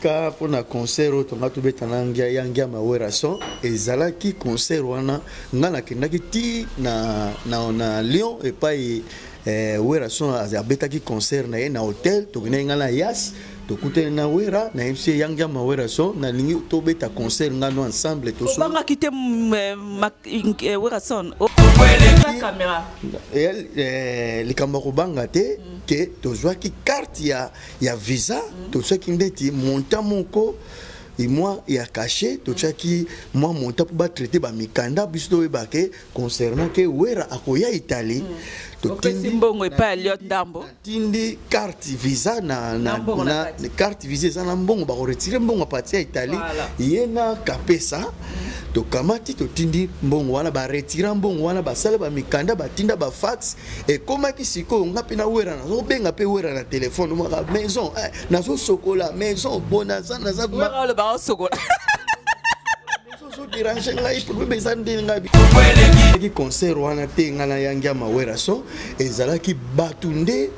ka pour na concert to ngatu betana yangia mawera son ezalaki concert wana ngana kendaki ti na Lyon et pas wera son azabetaki concert na hôtel to ngana yas to kute na wera na MC yangia mawera son na lingi to beta concert ngano ensemble to so banga kite wera son caméra likamba kobanga te que tozwa ki carte ya visa tozwa ki ndeti monta moko et moi il a caché tozwa ki moi monta pour ba traiter ba mikanda biso we bake concernant que wera akoya Italie to timbongo epa Eliot Ndambo tindi carte visa na carte visa na mbongo ba ko retirer mbongo parti ya Italie yena kapesa to kamati to tindi mbongo wana ba retira mbongo wana ba sala ba mikanda ba tinda ba fax et comment ki siko ngapi na wera na so benga pe wera na téléphone mo ka maison na so sokola maison bonanza na za wera le ba sokola so déranger ngai pour besoin de ngabi ki concert wana te ngana yangia mawera so ezalaki batunde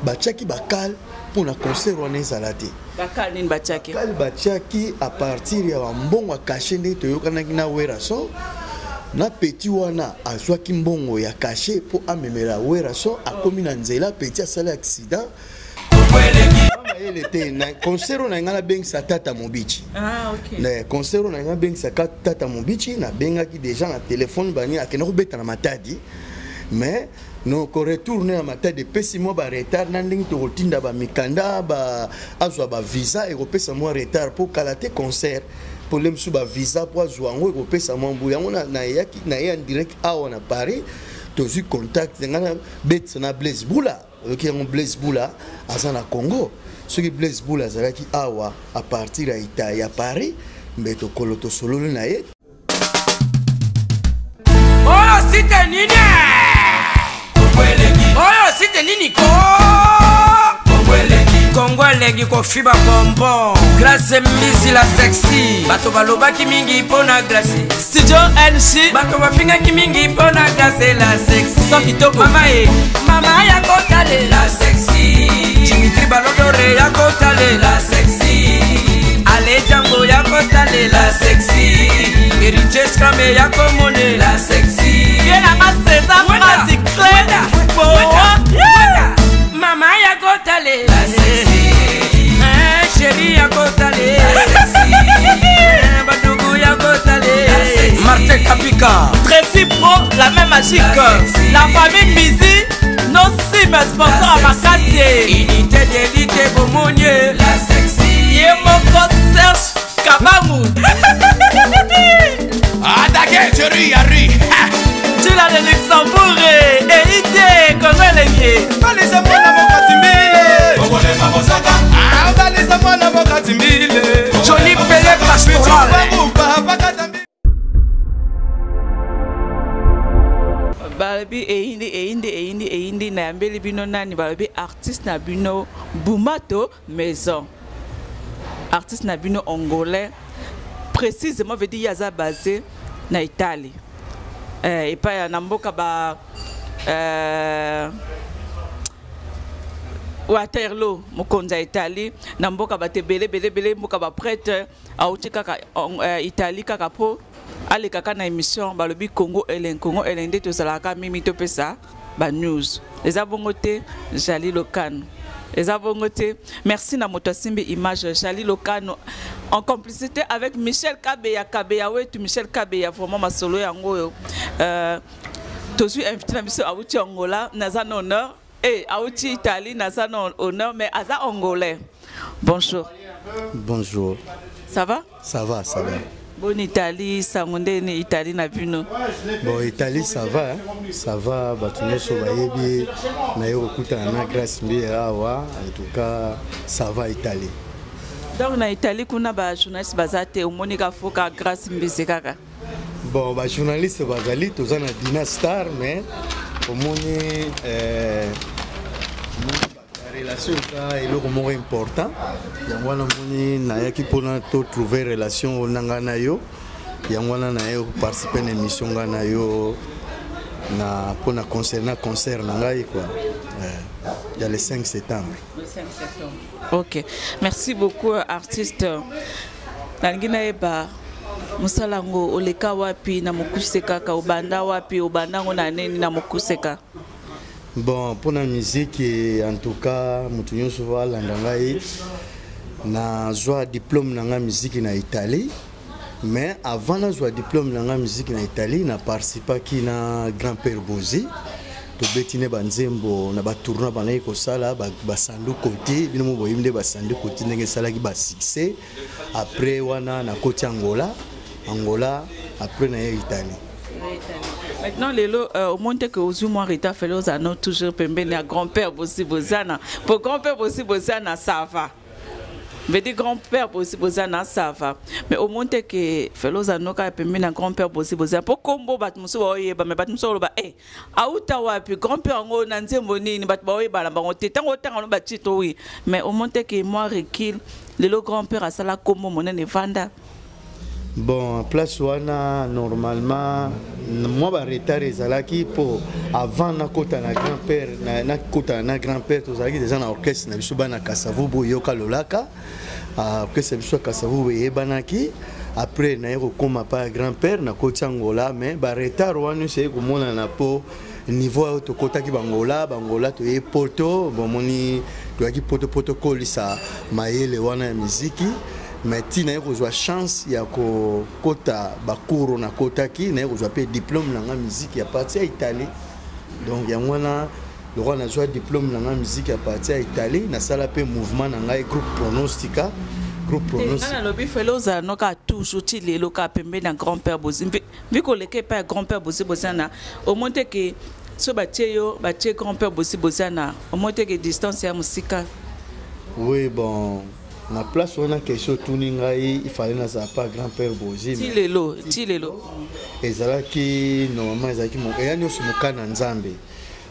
bachaki bakal pour na concert wana ezalati bakal nin bachaki bakal bachaki à partir ya mbongo caché nde to yokana na wera so na petit wana azwaki mbongo ya caché pour amemela wera so akomi na nzela petit asala accident na concert na ngana beng sa tata mobichi OK na concert na ngana beng sa tata mobichi na bengaki déjà na téléphone bani akena ko beta na matadi mais non ko retourner à matadi pesi mo ba retard na ndingi to tinda ba mikanda ba azwa ba visa et ko pesa mo retard pour kalater concert problème sous ba visa pour azwa ngo ko pesa mo mbu yango na yaki na en direct awa na Paris to zu contact ngana bet na Blaise Boula qui est Blaise Boula à Congo. Ce qui Blaise Boula qui awa à partir d'Italie à Paris, mais to koloto solo na ye. Oh c'était nini? Oh c'était nini ko? Kongolegi ko fiba bonbon. Grâce misi la sexy. Bato baloba ki mingi pona grâce. Studio NC. Bato bafinga ki mingi pona grâce la sexy. So kitoko. Mama ya kotale la sexy. Dimitri Balodore ya kotale la sexy. Ale Django ya kotale la sexy. Heritage Krame ya komone la sexy. Viena maseza magic clean. Mama ya kotale la sexy. Chérie ya kotale la sexy. Badougou ya kotale la sexy. Martin Kapika. Tracy Pro, la même magique. La famille Mizi, nos sim sponsors à Makassie. Unité d'élite Bomonier. La sexy. Yemoko Serge Kabamu. Attaquez, Thierry Harry. Tu l'as de Luxembourg et idée comme elle est liée. Johnny Pelé Pastoral. Balabi eindi na yambeli bino nani balabi artiste na bino Bumato Maison. Artiste na bino angolais précisément veut dire yaza basé na Italie. Et pas na mboka ba Waterloo mokonza Italie na mboka ba tebele bele mboka ba prêtre auti kaka Italie kaka po ale kaka na émission balobi Congo elende to salaka mimi to pesa ba news les abongote Jali Lokano les abongote merci na moto simbi image Jali Lokano en complicité avec Michel Kabeya wetu Michel Kabeya vraiment masolo yango yo to suis invité na biso auti Angola na un honneur. Et Aouti Italie n'a pas honneur, mais Aza Angolais. Bonjour. Bonjour. Ça va? Ça va, ça va. Bon Italie, Sangonde, Italie n'a vu nous. Bon Italie ça va, hein? Ça va. Batuno sobayebi, na yo kuta na grâce awa. En tout cas, ça va Italie. Donc na Italie kuna ba journaliste bazate au monika foka grâce mbizekaka. Bon ba journaliste bazali tozana Dina Star mais au moni la relation est le moment important. Yangwana moni na yaki pona to trouver relation nanga na yo. Yangwana na yo participer à émission ngana yo na pona concert nanga quoi. Il y a le 5 septembre. Le 5 septembre. Ok, merci beaucoup artiste. Nangina eba musalango oleka wapi na mokuseka ka obanda wapi obanda ngona neni na mokuseka. Bon, pour la musique, en tout cas, mutunyo souvent landangai na joie diplôme na musique na Italie. Mais avant na joie diplôme na musique na Italie, na participé qui na grand-père Bozi. To betine banzembo na ba tournoi banayi ko sala ba sandu côté bino mo boyimde ba sandu côté ndenge sala ki ba succès après wana na côté Angola après na Italie. Maintenant lelo au monde que Ozumo Rita Felos a toujours pembeni à grand-père Bosi Bozana. Pour grand-père Bosi Bozana ça va. Mais des grand-père Bosi Bozana ça va. Mais au monde que Felos a noka pembeni à grand-père Bosi Bozana pour combo bat muso oyeba mais bat muso ba auta wapi grand-père ngo na nzembo nini bat ba oyeba na bango tetango tanga no batito oui. Mais au monde que moi recule lelo grand-père a sala comme monene vanda. Bon, place wana normalement moi ba retard ezalaki pour avant na kota na grand-père na kota na grand-père tozalaki déjà na orchestre na biso bana Kasavu boyoka lolaka orchestre biso Kasavu yebanaki après na yeko koma pa grand-père na kota Angola mais ba retard wana c'est ko mona na po niveau to kota ki bangola to e poto bon moni to ki poto kolisa mayele wana musique. Mais si nous avons la chance de kota bakuro na kota ki na avons un diplôme dans la musique à partir d'Italie. Donc il y a le roi a joué diplôme dans la musique à partir d'Italie, na sala pe mouvement dans le groupe Pronostica. Groupe Pronostica. Le bifeloza no ka toujours ti le loka pembe na grand-père Bozi. Vu que le pas grand-père Bozi Bozana, au monte que so batieyo batie grand-père Bozi Bozana, au monte que distance ya musika. Oui bon. Na place on a question tuningai il fallait na pas grand-père Bozi. Ti lelo. Ezalaki normalement ezalaki mon eyanyo sumukana nzambe.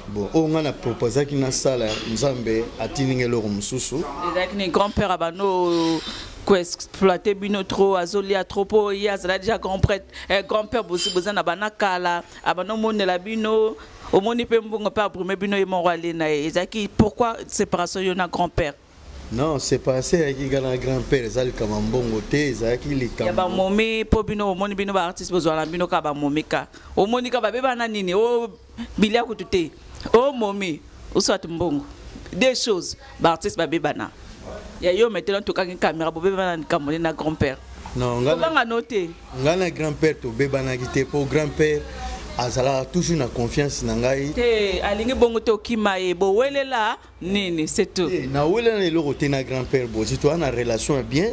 Bon on a proposé ki na sala nzambe atiningelo mususu. Ezalaki ni grand-père abano ko exploiter bino trop azolia trop po ya zala déjà grand-père Bozi Bozana bana kala abano monela bino au moni pe mbongo pa premier bino e mon roi lena ezalaki pourquoi séparation yona grand-père. Non, c'est passé avec un grand-père, Zal Kamambongo, Zaki Likam. Il y a momi, Pobino, Moni Bino, artiste, besoin Bino Kaba Momika. O Monika Babeba Nanini, o Bilia Kutute, o Momi, ou soit Mbongo. Des choses, artiste Babebana. Il y a eu maintenant tout cas une caméra, Bobebana, Kamona, grand-père. Non, on a noté. On a un grand-père, tout Bebana, qui était pour grand-père. Azala toujours na confiance na ngai te alingi bongo to kimaye bo welela nini c'est tout na welela le roté na grand-père Bozi toi na relation bien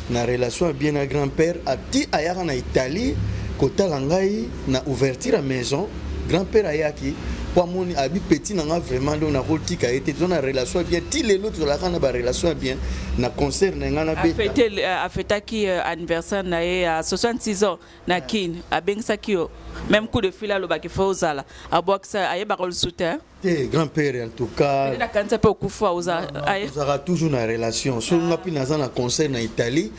na grand-père ati ayaka na Italie kota langai na ouverture à maison grand-père ayaki pour moni abi petit nanga vraiment do na rotika été dans na relation bien ti le l'autre la kana ba relation bien na concert na ngana beta a fêté qui anniversaire na à 66 ans na kin a bengsa kio même coup de fil à l'obaki fozala a boxa aye ba rôle soutien grand-père en tout cas la kanza pe okufa oza aura toujours na relation so ngapi na za concert na Italie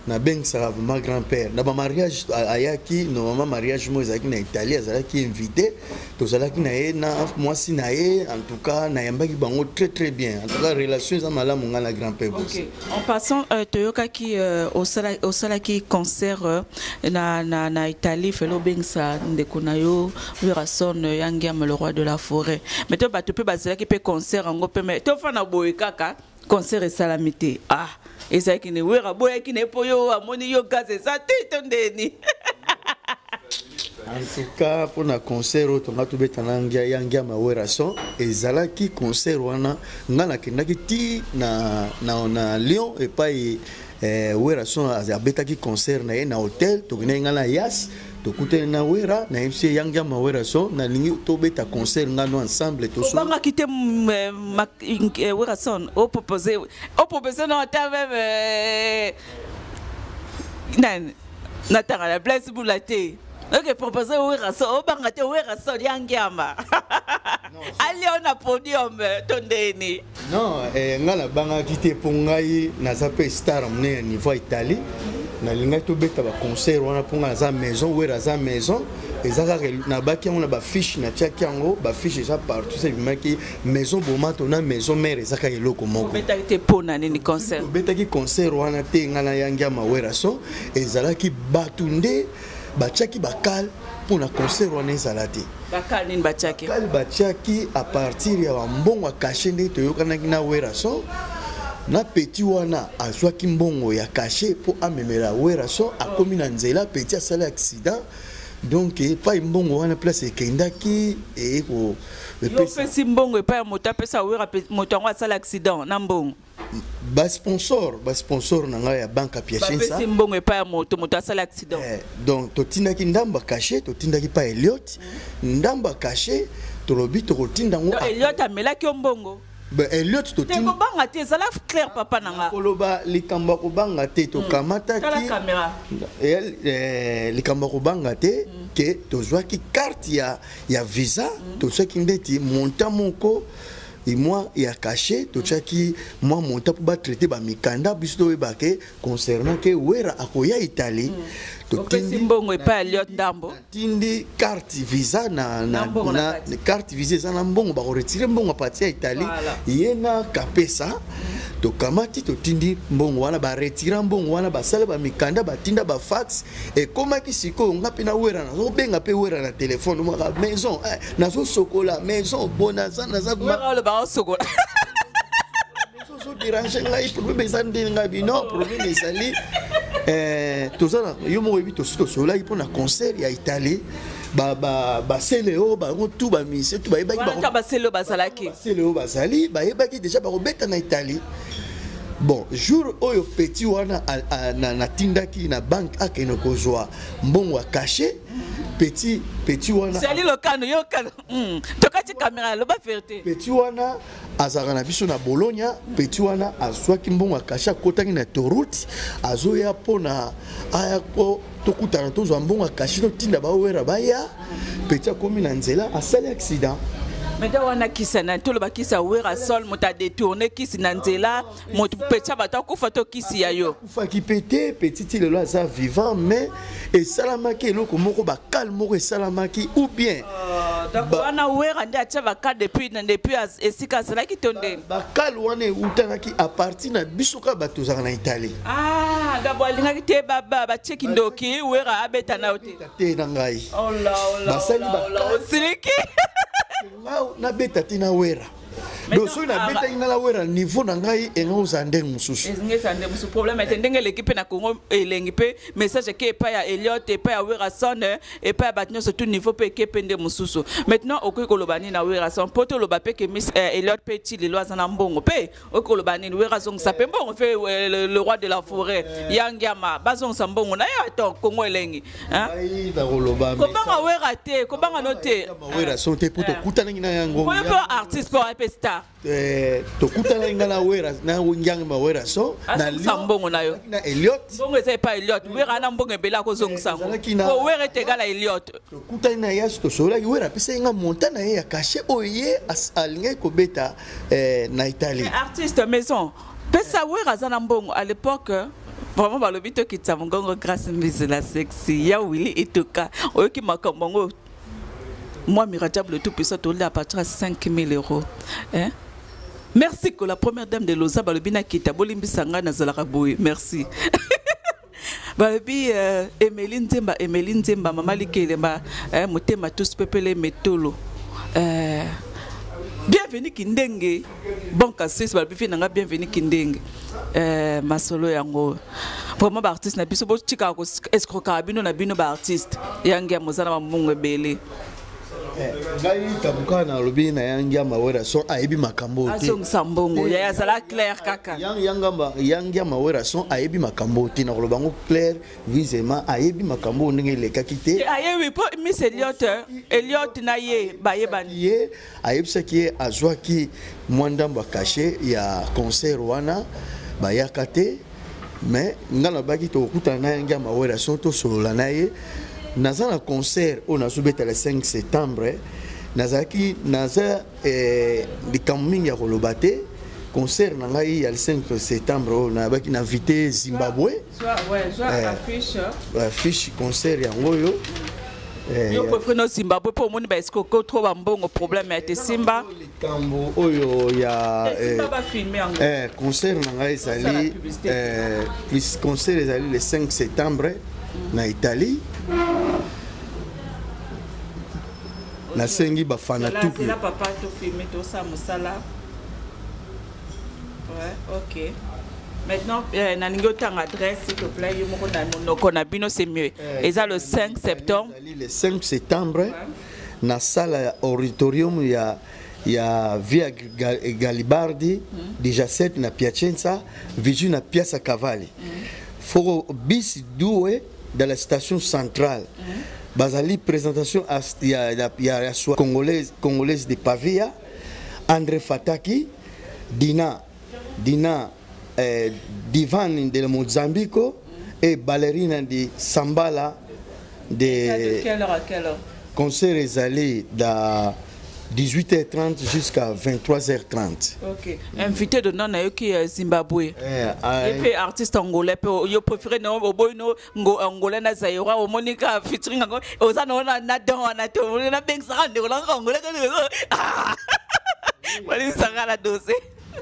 na beng sera vraiment grand-père na ba mariage ayaki normalement mariage mo ezaki na Italie azalaki invité to zalaki na ye na moi si na ye en tout cas na yambaki bango très bien en tout cas relation za malamu ngana grand-père OK en passant Toyoka qui au sala qui concert na Italie felo beng sa ndekona yo Wirason Yangiam le roi de la forêt mais to ba to pe bazela qui pe concert ngo pe mais to fa na boye kaka concert et salamité ah et ça qui ne wera boya qui ne poyo amoni yo gaz ça tondeni en tout cas pour na concert on a tout betana yangia ma Wirason et zalaki concert wana ngana kendaki ti na Lyon et pas Wirason abetaki concert na ye na hôtel to ngana yas to kute na wera na MC yangia ma Wirason na lingi to beta concert ngano ensemble to so banga kite Wirason au proposer non ta même na tanga la place boulate. OK, proposer Wirason au banga te Wirason yangiama. Allez on a podium tondeni. Non, ngala banga kite pongai na zape star mne niveau Italie. Na linga to beta ba concert wana ponga za maison wera za maison ezaka na baki on a ba fiche na tiaki yango ba fiche déjà partout c'est maki maison bomato na maison mère ezaka eloko moko beta te pona ni concert beta ki concert wana te ngana yangia mawera so ezalaki batunde batiaki bakal pour na concert wana ezalati bakal ni batiaki bakal batiaki à partir ya mbongo caché nde toyokana na wera so na petit wana azwaki mbongo ya caché pour amemela wera so akomi na nzela petit asala accident donc pas mbongo wana place ekendaki e ko pesi mbongo pa moto apesa wera moto ngo asala accident na mbongo ba sponsor na ngai ya banque Piacenza pesi mbongo pa moto asala accident donc totindaki ndamba caché totindaki pa Elliot ndamba caché tolobi tokotinda ngo Elliot amelaki mbongo Elliot to tingo banga te zala clair papa nanga koloba likamba ko banga te to kamata ki kamera likamba ko banga te ke tozwaki carte ya visa tozwaki ndeti montant moko et moi il y a caché to chaki moi montant pour ba traiter ba mikanda biso e bake concernant que wera akoya Italie to tindi mbongo e pa Elliot ndambo tindi carte visa na carte visa za na mbongo ba ko retirer mbongo parti ya Italie yena kapesa to kamati to tindi mbongo wana ba retirer mbongo wana ba sala ba mikanda ba tinda ba fax et comment ki siko ngapi na wera na zo benga pe wera na téléphone mo maison na zo sokola maison bonaza na za sokola so déranger ngai problème ezandi ngai non problème ezali tozana yo mo yebi to sola pour na concert ya Italie ba seleo ba tout ba mise tout ba yebaki ba seleo bazalaki seleo bazali ba yebaki déjà ba robeta na Italie bon jour oyo petit wana na tindaki na banque akeno kozwa mbongo caché petit wana c'est le kano yo kano tokati caméra lo ba vérité petit wana azaka na biso na Bologna petit wana azwaki mbongo caché akotaki na Toruti azoya pona aya ko tokutana tozwa mbongo caché to tinda ba wera baya petit akomi na nzela asali accident mais da wana kisa na tolo bakisa wera sol mota détourner kisi na nzela moto petit bata ko photo kisi ya yo kufa ki pété petit le là ça vivant mais et salamaki eloko moko ba calme et salamaki ou bien wana wera nda cha ba depuis esika sala ki tonde ba kal wana utanaki à partir na bisuka bato za na Italie da bolinga ki te baba ba cheki ndoki wera abeta na ote te na ngai oh la siliki na beta tina wera donc so na beta ingala wera niveau na ngai engo zande mususu ezingezande musu problème est ndenge l'équipe na Congo elengi pe message ke pa ya Elliot e pa ya wera son et pa batno surtout niveau pe ke pende mususu maintenant okolobani na wera son poto loba pe ke Miss Elliot petit le loza na mbongo pe okolobani wera son sa pe mbongo fait le roi de la forêt yangiama bazong sa mbongo na ya to Congo elengi hein ai da koloba ko banga wera te ko banga note wera son te poto kutana ngina yango ko artiste pour star to kutana ngala wera na ngianga ma wera so na mbongo na yo na Elliot mbongo c'est pas Elliot wera na mbongo bela ko zongisa ko wera te gala Elliot to kutana na yaso to sola wera pesa nga montana ya caché oye alinga ko beta na Italie artiste maison pesa wera za na mbongo à l'époque vraiment balobi to kitsa mongongo grâce mise la sexy ya Willy Etoka oyoki makambo moi Miradjable tout puissant tout à partir de 5 000 €. Hein? Merci que la première dame de Loza balobina kita bolimbi sanga na zalaraboui. Merci. Balobi Emeline Zemba mama likelema motema tous pepele metolo. Bienvenue Kindenge. Bon cassis balobi finanga bienvenue Kindenge. Masolo yango. Vraiment ba artiste na biso bo tika ko escroquer bino na bino ba artiste. Yangia mozana mamungu bele. ngai kabuka na lobi na yangia mawera son ayebi makambo te azong sambongo ya sala clair kaka yangia mawera son ayebi makambo te na lobango clair visement ayebi makambo ndenge lekaki te ayebi po Miss Elliot na ye bayebani ye ayebisaki azwaki mwandambo caché ya concert wana bayaka te mais ngana baki to kutana na yangia mawera son to solola na ye naza na concert on a subé le 5 septembre nazaki naza likambo mingi ya koloba te concert na ngai ya le 5 septembre on a baki na invité Zimbabwe affiche affiche concert yango yo Yo préfère no Zimbabwe pour mon ba esco ko trop bon problème avec Simba. Kambo oyo ya Simba va filmer en concert na ezali plus concert ezali le 5 septembre na Italie. Na sengi ba fana tout. C'est là papa to filmer tout ça musala. Ouais, OK. Maintenant, nalingo tang adresse s'il te plaît, yo moko na monoko na bino c'est mieux. Et ça le 5 septembre. Le 5 septembre na salle auditorium ya via Garibaldi, déjà 7 na Piacenza, Viju na Piazza Cavalli. Faut bis doué dans la station centrale. Bazali présentation il y a congolaise de Pavia, André Fataki, Dina Divan de Mozambique et ballerina de Sambala de quelle heure à quelle heure? Concert est allé de 18h30 jusqu'à 23h30. OK. Invité de non qui Zimbabwe. Et puis artiste angolais yo préféré no boyno angolais na Zaïra au Monica featuring ngo ozana na don na to na bengsa ndeko la angolais ka. Wali sangala dosé.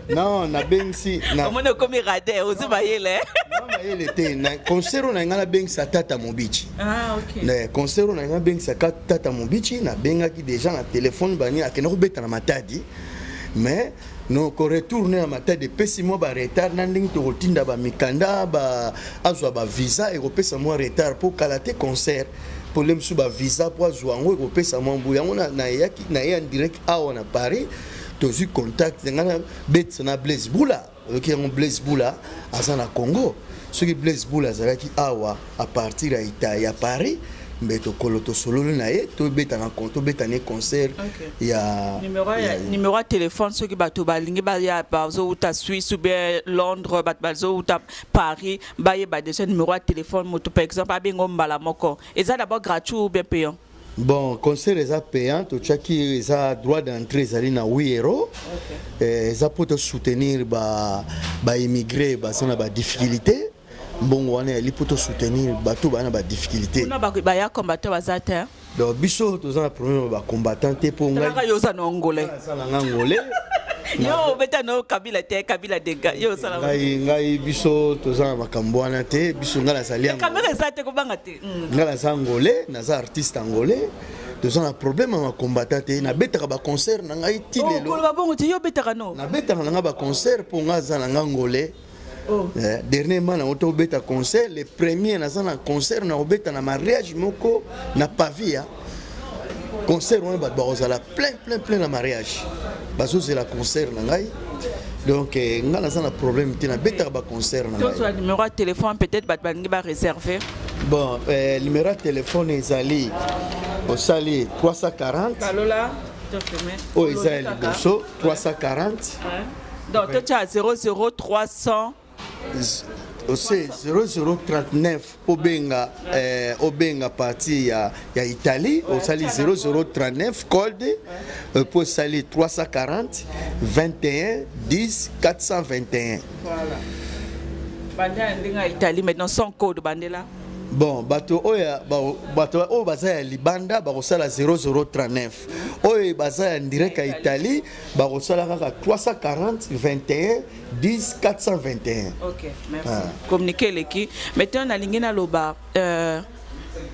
Non, na bengsi na on est comme radé aussi bayele. Non, bayele te na concert na ngala bengsa tata mobichi. Ah OK. Na concert na ngala bengsa tata mobichi na bengaki déjà na téléphone bani akena ko beta na matadi. Mais no ko retourner na matadi pesi mo ba retard na ndingi to kotinda ba mikanda ba azwa ba visa et ko pesa mo retard pour kalater concert. Pour les sous ba visa pour azwa ngo ko pesa mo mbu yango na yaki na en direct awa na Paris. J'ai contact avec Blaise Boula, qui est Blaise Boula à Congo. Ce qui Blaise Boula à partir d'Italie à Paris, mais to koloto solo nae to beta na konto beta ne concert ya numéro de téléphone ceux qui bato balingi ba ya bazo uta Suisse ou bien Londres bazo uta Paris ba ye ba déjà numéro de téléphone moto par exemple abengo mbala moko et ça d'abord gratuit ou bien payant. Bon, concert est payant, tout ça qui a droit d'entrée, c'est 8 €. Ça peut soutenir les immigrés, ça a des difficultés. Bon, on est pour soutenir tout les difficultés. On a des combattants bazata. Donc, biso tous un problème de combattants pour nga yo za ngolais. Yo beta no kabila de yo sala. Ngai biso tous un makambwana te, biso ngala salia. Caméra ça te ko banga te. Ngala angolais, naza artiste angolais. Tous un problème à combattant te na beta ba concert na ngai tilelo. Oh, ko ba bongo te yo beta no. Na beta na ba concert pour ngaza na ngolais. Oh. Dernièrement na auto beta concert, le premier na un concert na beta na mariage moko na Pavia. Concert on va plein na mariage. Baso c'est la concert na ngai. Donc ngala ça na problème tina beta ba concert na ngai. Toi numéro de téléphone peut-être batbangi ba réserver. Bon, numéro de téléphone ezali au sali 340. Kalola, tu fais. Oh ezali boso 340. Donc tu as 00300 aussi 0039 Obenga partie ya Italie au sali 0039 code pour sali 340 21 10 421. Voilà. Bandela Italie maintenant son code bandela. Bon, bato baza libanda bakosala 0039. Oyo baza en direct à Italie, bakosala 340 21 10 421. OK, merci. Communiquer leki. Maintenant na lingena loba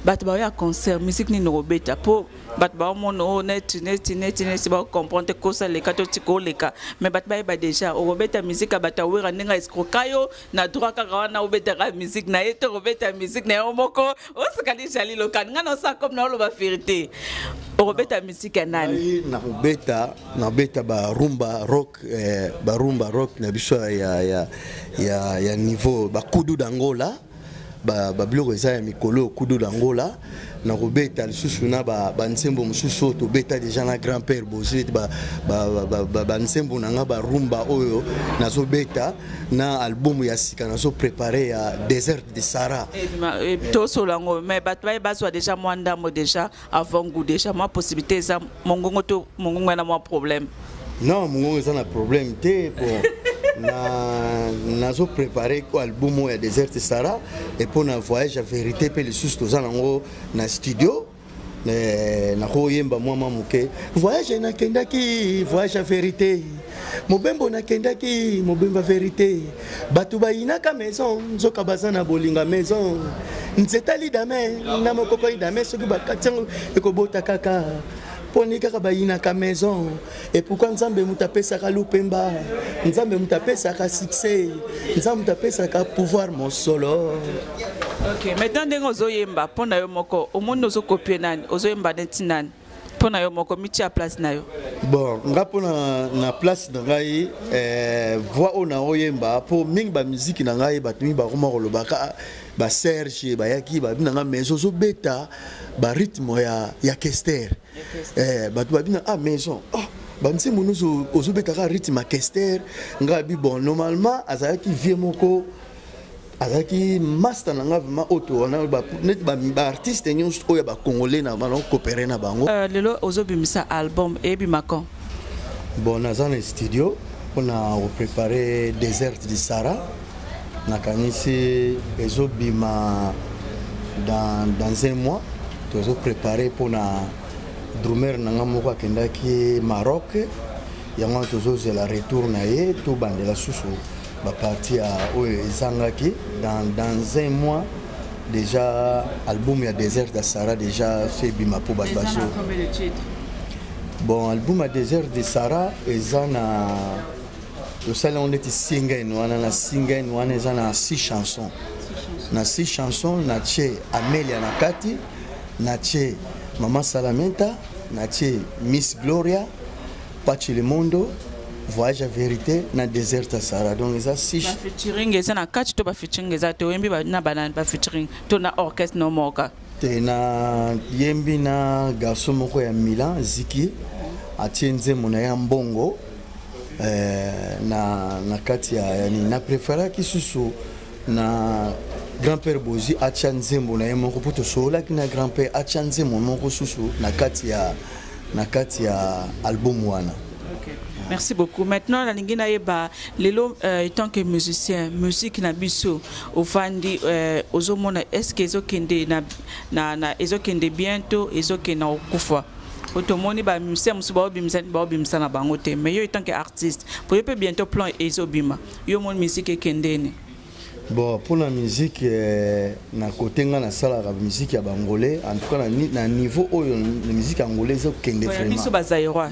bato ba ya concert musique ni no beta po bato ba mono net ba comprendre ko ça les kato tiko leka mais bato ba déjà o beta musique bato wera ninga escrocayo na droit ka wana o beta musique na eto o beta musique na omoko o sakali jali lokan ngana sa comme na loba vérité o beta musique nani na beta ba rumba rock na biso ya niveau ba kudu d'Angola ba bloko eza ya mikolo kudu d'Angola na robeta lisusu na ba nsembo mususu to beta déjà na grand-père Bozit ba nsembo na nga ba rumba oyo nazo beta na album ya sika nazo préparer ya Désert de Sahara et to solango mais batwa ba so déjà mwanda mo déjà avant goût déjà ma possibilité ça mongongo na moi problème non mongongo ça na problème té bon nazo préparé l'album de Désert de Sahara et pour un voyage à vérité pe les sous na studio na koyemba mwa mamuke voyage na kendaki voyage à vérité mobembo na kendaki mobemba vérité batu bayinaka maison nzoka baza na bolinga maison nzetali dame na mokoko dame soki bakatiango ekobota kaka poni kaka bayinaka maison et pourquoi nzambe mutapesaka lupemba nzambe mutapesaka succès nzambe mutapesaka pouvoir mon solo. Ok, maintenant ndenge ozoyemba pona yo moko omondo ozokopie nani ozoyemba neti nani pona yo moko miti ya place na yo. Bon nga pona na place na ngai voix ona oyemba po mingi ba musique na ngai batumi ba koma kolobaka ba Serge ba yaki ba bina nga maison zo beta ba rythme ya Kester batu ba bina maison bansi munuzo ozo beta ka rythme Kester nga bi bon normalement azaki vie moko azaki master nanga vraiment auto na ba net ba artiste nyonso oya ba congolais na ba coopérer na bango lelo ozobimisa album ebimako. Bon naza na studio on a préparé Désert du Sahara na kanisi ezobima dans un mois tozo préparé pour na drummer nanga moko akendaki Maroc yango tozo zela retour na ye to bandela susu ba parti à Zangaki dans un mois déjà album ya Désert de Sahara déjà fait bima pour Babaso. Bon album à Désert de Sahara ezana le salon on était single on a single on a 6 chansons. Na 6 chansons na tché Amelia Nakati na tché Mama Salamenta na tché Miss Gloria Pachi le Mondo Voyage à vérité na Désert de Sahara donc ça 6 ba featuring eza na kati to ba featuring eza to yembi ba na banana ba featuring to na orchestre no moka te na yembi na garçon moko ya Milan Ziki atienze mona ya mbongo na kati ya na préféra ki susu na grand-père Bozi atienze mona ya moko poto sola ki na grand-père atienze moko susu na kati ya album wana. Merci beaucoup. Maintenant, la lingina yeba lelo étant que musicien, musique na biso ofandi ozomona est-ce que ezokende na ezokende bientôt ezokende na okufa. Otomoni ba musicien musuba bimisa na bango te mais yo étant que artiste pour yo peut bientôt plan ezobima. Yo mon musique ekendene. Bon, pour la musique, na côté na sala la musique ya bangolais, en tout cas na niveau où la musique angolaise est kende vraiment. Ya biso bazairwa,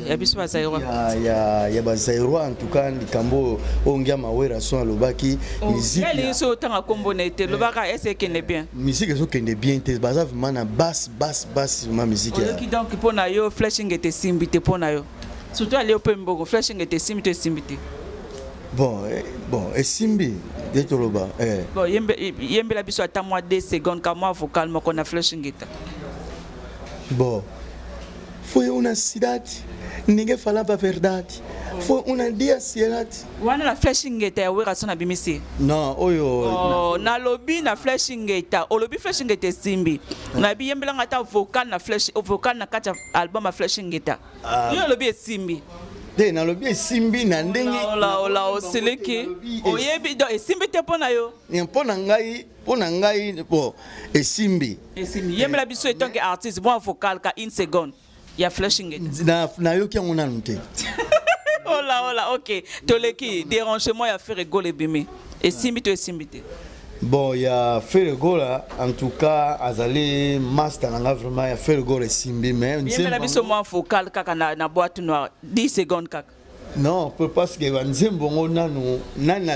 ya bazairwa en tout cas ndikambo ongia mawera son lobaki musique. Elle so tanga kombonete lobaka est-ce kende bien. Musique est kende bien, te baza vraiment na basse ma musique. Qui donc pona yo flashing était simbité pona yo. Surtout aller au Pembogo flashing était simbité. Bon, et Simbi, détoloba. Bon, yembe la biso ata moi 2 secondes ka moi vocal moko na flashing guitar. Bon. Foi una cidade, ninguém falava a verdade. Foi una dia cidade. Wana na flashing guitar ya wera sona bimisi. Non, oyo. Oh, na lobby na flashing guitar. O lobby flashing guitar Simbi. Na bi yembe la ngata vocal na flash vocal na kata album a flashing guitar. Yo lobby Simbi. Te na lobi Simbi na ndenge ola oseleki oyebi do Simbi te pona yo pona ngai po Simbi yemela biso etant que artiste bon vocal ka 1 seconde ya flashing na yo ki ngona nte ola OK toleki dérangement ya faire rigoler bimi Simbi to Simbi te. Bon, il y a Ferregola, en tout cas, Azali, master, on a vraiment Ferregola et Simbi, mais on sait pas. Il y a un focal kaka na boîte noire, 10 secondes kaka. Non, parce que on a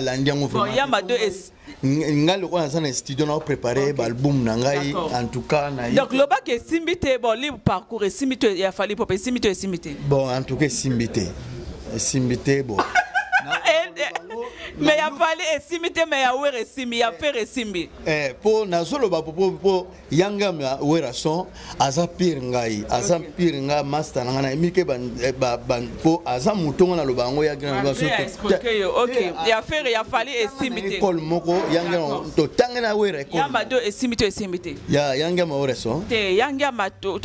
landia bon, il y a ma deux S. Ngal on a un studio na préparé album nangai en tout cas na. Donc le bac est Simbi te bon libre parcours et Simbi te il a fallu pour Simbi te. Bon, en tout cas Simbi te bon. Mais il a fallu Simbi te mais il a Simbi il a fait Simbi. Pour nazolo ba pour yanga wera son azapir ngai master ngana mike ban po aza mutonga na lobango ya grand ba so OK il a fallu Simbi te école moko yanga to tangena wera école yamba do Simbi te ya yanga ma wera son te yanga ma to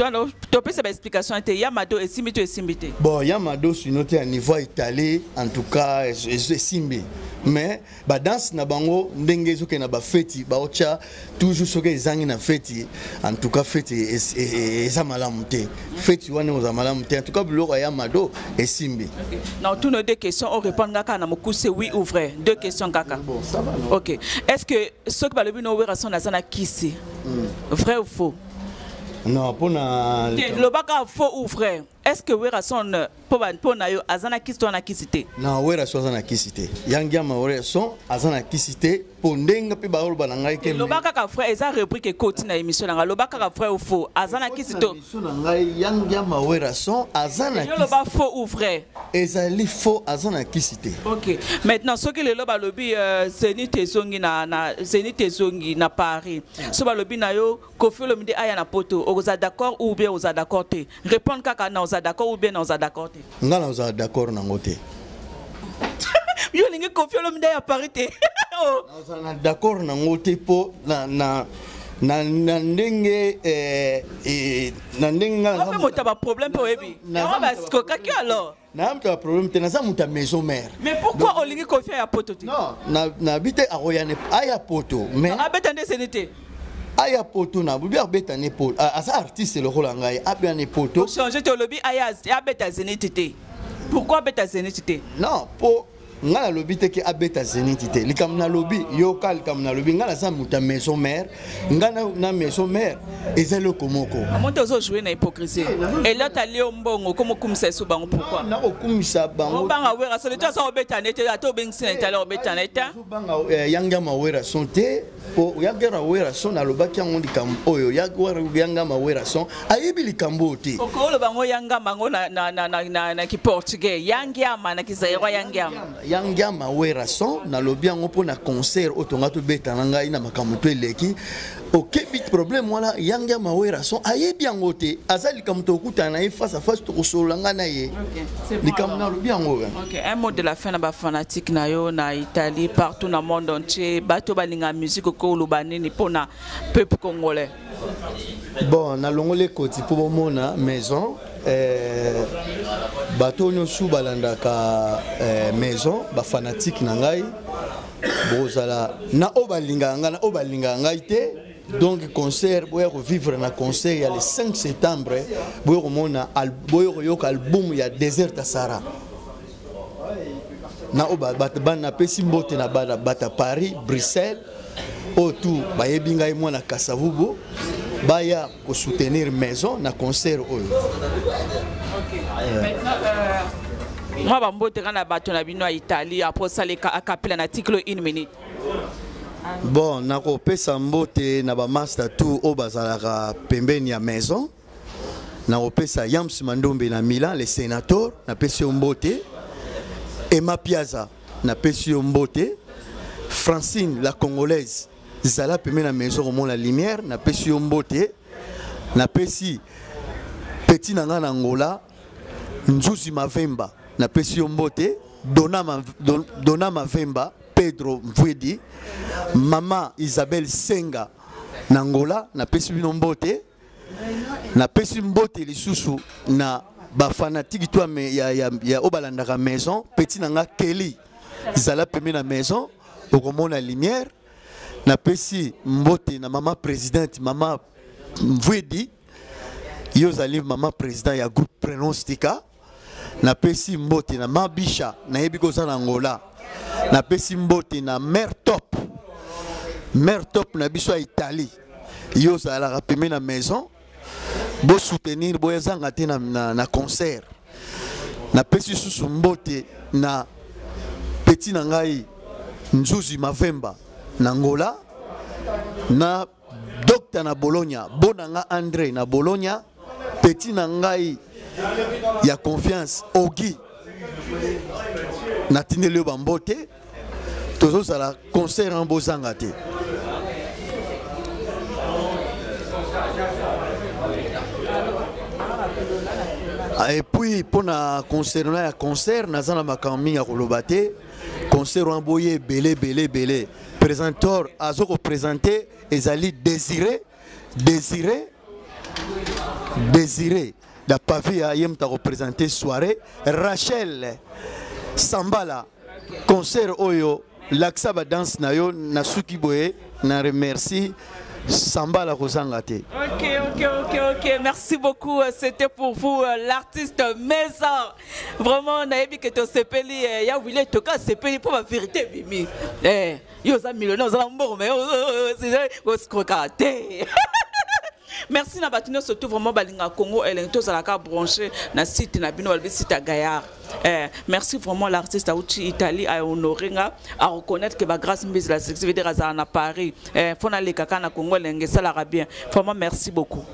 pesa ba explication te yamba do Simbi te bon yamba do sur notre niveau italien en tout cas Simbi mais ba danse na bango ndenge zoke na ba feti ba ocha toujours soke ezangi na feti en tout cas feti eza malamu te feti wana oza malamu te en tout cas biloko ya mado esimbi. Non, toutes nos deux questions on répond kaka na mokuse oui ou vrai. Deux questions kaka. Bon, ça va. OK. Est-ce que ceux qui ba lebi no wera son na sana kisi? Vrai ou faux? Non, pour na le baka faux ou vrai? Est-ce que wera son pour na yo azana kisi to na kisite? Na wera so azana kisite. Yangia ma wera son azana kisite pour ndenga pe ba oloba na ngai ke. Le baka ka frère eza rubrique côté na émission na le baka ka vrai ou faux? Azana kisito. Émission na ngai yangia ma wera son azana kisite. Le baka faux ou vrai? Ezali faux azana kisite. OK. Maintenant ce que le loba lobi Zenith ezongi na Paris. So ba lobi na yo Koffi Olomide aya na poto. Oza d'accord ou bien oza d'accord te? Répondre kaka na oza d'accord ou bien na oza d'accord te? Ngana oza d'accord na ngote. Yo lingi Koffi Olomide ya Paris te. Oza na d'accord na ngote po na ndenge na ndenge ngana. Pas mota ba problème pour ebi. Na ba sko kaki alors. Na mta problème te na za muta maison mère. Mais pourquoi olingi Koffi ya poto te? Non, na bité aroyane aya poto mais abetande senité. Aya poto na bubi abetane poto asa artiste le rôle ngai abetane poto changer to lobby aya abeta zenité. Pourquoi abeta zenité? Non, po ngala lobby te ki abeta zenité. Likam na lobby yokal kam na lobby ngala sa muta maison mère ngana na maison mère ezelo komoko. Amonte ozo jouer na hypocrisie. Et là ta leo mbongo comme kumisa so bango pourquoi? Na okumisa bango. Banga wera so le to so obetane te ato bengisa na tala obetane ta. Banga yanga mawera sonte po yagera wera son na lobaki yango likam oyo yanga mawera son ayebi likambo te. Okolo bango yanga mango na ki portugais yanga ma na kizaira yanga. Yanga mawera son na lobi yango po na concert otonga to beta na ngai na makambo to eleki. OK, bit problème wala yanga mawera son ayebi yango te azali likambo to kutana na face à face to kosolanga na ye. OK, c'est likambo na lobi yango. OK, un mot de la fin na ba fanatique na yo na Italie partout dans le monde entier bato balinga musique ko lubanini pona peuple congolais. Bon, na longole koti pour mona maison bato nyosu balandaka maison ba fanatique na ngai bozala na obalinga nga na obalinga ngai te donc concert boya vivre na concert il y a le 5 septembre boya mona boya album ya Desert Sahara na bana pesi mbote na bata Paris Bruxelles autour bayebi ngai mwana Kasavubo baya ko soutenir maison na concert oyo. Moi bambote kana bato na bino Italie après ça les capella article 1 minute. Bon nako pesa mbote na ba master tour o bazalaka pembeni ya maison nako pesa Yams Mandombe na Milan les sénateurs na pesi mbote Emma Piazza na pesi mbote Francine la congolaise zala pembeni na maison au la lumière na pesi mbote na pesi petit nanga na Angola Nzuzi Mavemba na pesi mbote Dona Mavemba Pedro Mvwedi Mama Isabelle Senga na Angola na pesi bino mbote na pesi mbote lisusu na ba fanatique to ya obalandaka maison petit nanga Kelly zala pembeni na maison okomona lumière na pesi mbote na mama présidente mama Mvwedi yozali mama président ya groupe Prenostica na pesi mbote na Mabisha na yebi koza na Angola na pesi mbote na mère top na biso ya Italie yozala rapime na maison bo soutenir bo yazanga te na concert na pesi susu mbote na petit na ngai Nzuzi Mavemba na Angola na docteur na Bologna bonanga André na Bologna petit na ngai ya confiance Ogi na tinelio bambote tozo sala concert en bozanga te. Et puis pour na concernant ya concert nazana makammi ya kolobate concert en boye belé présenteur azoko présenter ezali désiré da pavé ya yemta représenter soirée Rachel Sambala concert oyo l'axa ba danse na yo na suki boye na remercie Samba la Rosangate. Ok. Merci beaucoup. C'était pour vous l'artiste Maison. Vraiment, on a vu que tu sepeli. Il y a Willy Toka sepeli pour la vérité, Mimi. Yo ça millionnaire, ça l'amour, mais c'est scrocaté. Merci na batino surtout vraiment balinga Congo elento za la branché na site na bino balbi site à Gaillard. Merci vraiment l'artiste Aouti Italie a honoré à reconnaître que ba grâce mbisi la sexy veut dire à Paris. Fona le kaka na Congo lenge ça la bien. Vraiment merci beaucoup.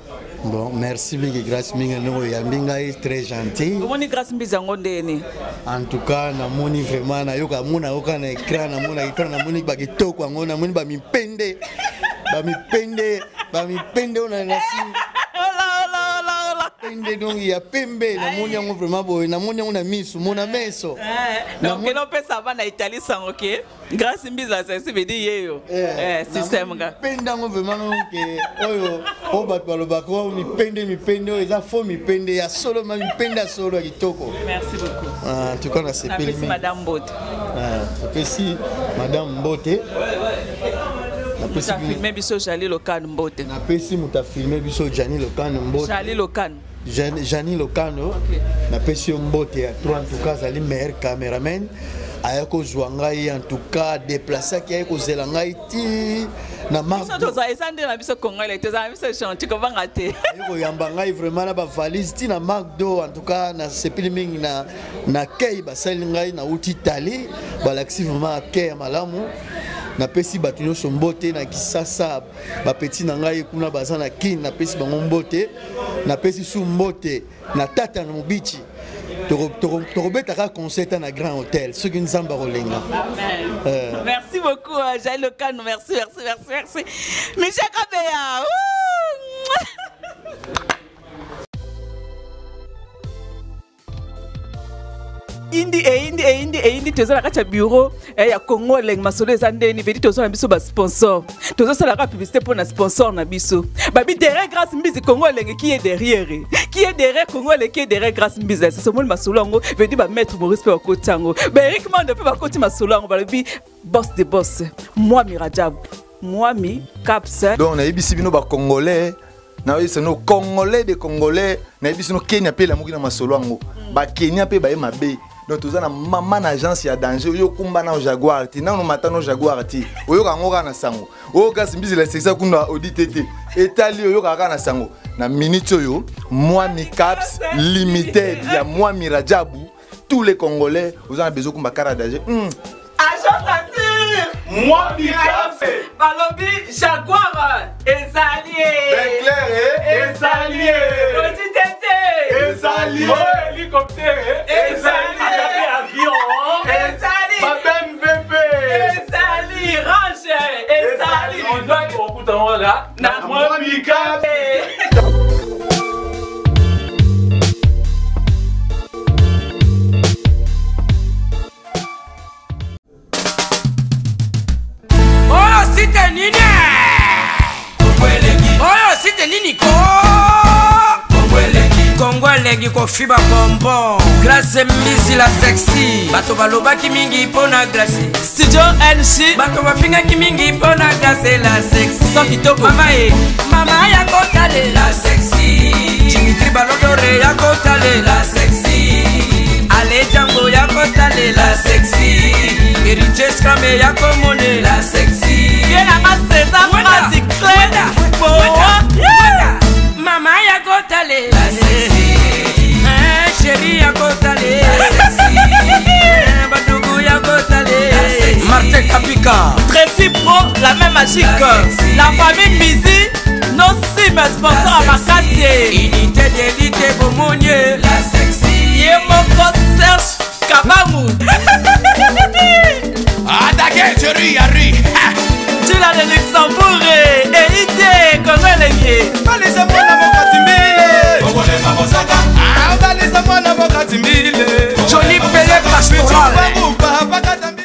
Bon, merci mingi grâce mingi no ya minga est très gentil. Comment ni grâce mbisi ngondeni? En tout cas na moni vraiment na yoka mona yoka na écran na mona écran na moni ba kitoko ngona moni ba mipende. Ba mipende on a nasi. Pende donc il y a pembe na moni yango vraiment boy na moni on a misu mona meso. Donc on peut ça va na Italie sans OK. Grâce mbisi la sexy veut dire yo. Système ga. Pende yango vraiment que oyo o bat baloba ko mi pende eza faux mi pende ya solo ma mi pende solo kitoko. Merci beaucoup. En tout cas na sepeli Madame Mbote. Merci Madame Mbote. Muta filmé biso Jali Lokan Mbote. Na pesi muta filmé biso Jani Lokan Mbote. Jali Lokan. Jani Lokano. Na pesi Mbote à toi en tout cas ali meilleur caméraman. Ayako Zwangai en tout cas déplacé qui ayako zelangai ti na marque. Ça doit être ça na biso congolais, tes amis se chantent comment rater. Ayako yambangai vraiment na ba valise ti na marque do en tout cas na sepili mingi na kei ba salingai na uti Italie ba laxi vraiment kei malamu. Na pesi batunyo so mbote na kisasa ba petit na ngai kuna baza na kin na pesi bango mbote na pesi su mbote na tata na mubichi torobeta ka concert na grand hôtel ce qui nous samba rolenga. Merci beaucoup Jali Lokan, merci. Michel Kabeya. Indi toza la kacha bureau ya Congo leng masolo ezandeni vedi toza na biso ba sponsor toza sala ka publicité pour na sponsor na biso babi derrière grâce mbisi Congo leng qui est derrière Congo leng qui est derrière grâce mbisi c'est mon masolo ngo vedi ba maître Maurice pe bakotango ba Eric Mando pe bakoti masolo ngo babi boss de boss moi Mirajab moi mi caps donc na ibisi bino ba congolais na oui c'est nos congolais de congolais na ibisi no Kenya pe la mukina masolo ngo ba Kenya pe ba e mabe. Donc tout ça na maman agence ya danger yo kumba na Jaguar ti na no matano Jaguar ti oyo kangoka na sango oyo kasi mbizi la sexa kuna auditete etali oyo kaka na sango na minute oyo moi mi caps limited ya moi Mirajabu tous les congolais vous en avez besoin kumba kara danger agence assure moi mi caps balobi Jaguar ezalié Beclair auditete ezalié hélicoptère avion ezali Babem VP ezali range ezali ndoki okutongola na moi mi caps Kongolegi ko fiba bonbon grâce mbisi la sexy bato balobaki mingi pona grâce studio NC bato bafingaki mingi pona grâce la sexy so kitoko mama ya kotale la sexy Dimitri Balodore ya kotale la sexy Ale Django ya kotale la sexy Eric Scrame ya komone la sexy Viena César Pratique mama ya kotale la sexy chérie ya kotale la sexy badugu ya kotale Martin Kapika Tracy Pro la même magique la famille Mizi nos sim sponsor à Makassi unité d'élite Bomonier la sexy Yemoko Serge Kabamu Adake Yari tu l'as de Luxembourg et idée comme elle est.